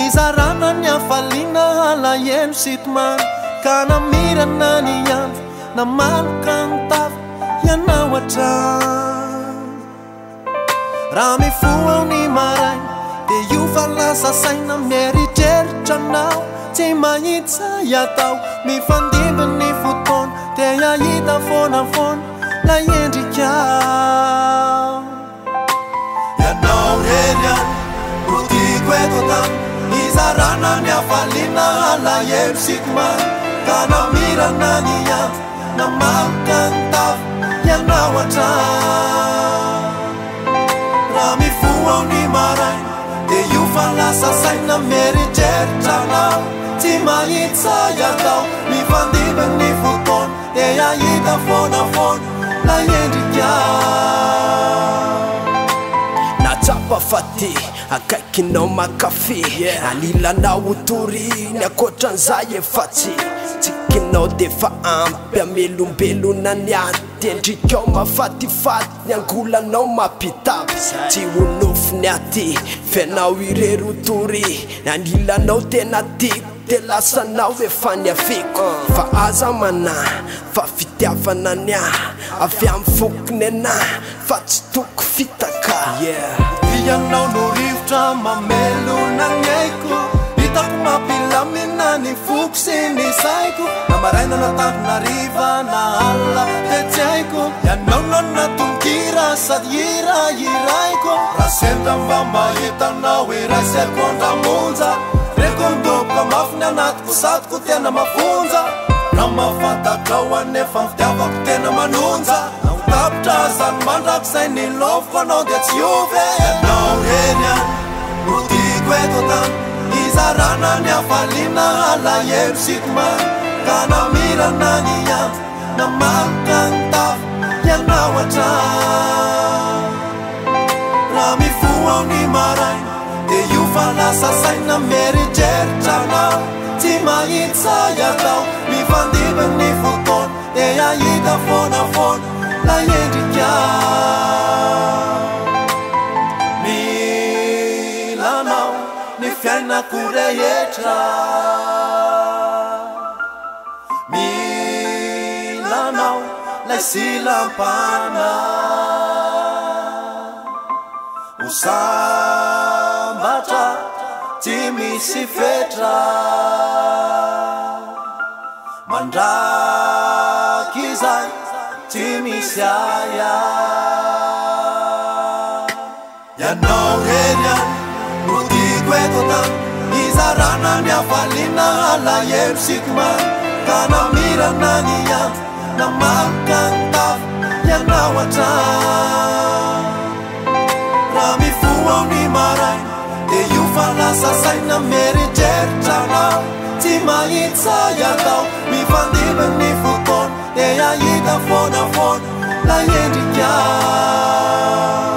Izarana niafalina alahelo sitomany ka namirana ny andro namaloka ny tafo ianao hatrany raha mifoao ny maraina dia io fa lasa saina mieritreritra anao tsy mahitsy atao mifandimby ny fotoana dia ahita foanafoana lay endrikao ianao reny any no tiako eto tany izarana niafalina alahelo sitomany ka namirana ny andro namaloka ny tafo ianao hatrany raha mifoao ny maraina dia io fa lasa saina mieritreritra anao tsy mahitsy atao mifandimby ny fotoana dia ahita foanafoana lay endrikao natsapa faty akaikinao makafe anilanao otoriny akoatran'izay efatsy tsikinao defa ampy amelombelona ny atendrikao mafatifaty ny angolanao mampitavy tsy honofo ny aty fianao irery otory anilanao tena tiako dia lasanao efa ny afiko fa aza manahy fa fitiavana ny avy amin'ny fokony anahy fa tsy toko fitaka ianao no rivotra mamelona ny aiko hitako mampilamina ny foko sy ny saiko na maraina natandrona riva na alina dia tsy haiko ianao no natonkira sady irairaiko raha sendra mba mahitanao iraisy akondramonja reko midoboka mafiny anatiko satiko tena mafonja raha mahafantatra anefa ny fitiavako tena manonja tapitra zany mandrakizay ny lofoko anao dia tsy ovy ianao reny any no tiako eto tany izarana niafalina alahelo sitomany ka namirana ny andro namaloka ny tafo ianao hatrany raha mifoao ny maraina dia io fa lasa saina mieritreritra anao tsy mahitsy atao mifandimby ny fotoana dia ahita foanafoana lay endrikao milanao ny fiainako rehetra milanao lay silampana ho sambatra tsy misy fetra mandraky izay tsy misy aya ianao reny any no tiako eto tany izarana niafalina alahelo sitomany ka namirana ny andro namaloka ny tafo ianao hatrany raha mifoao ny maraina dia io fa lasa saina mieritreritra anao tsy mahitsy atao mifandimby ny fotoana dia ahita foanafoana lay endrikao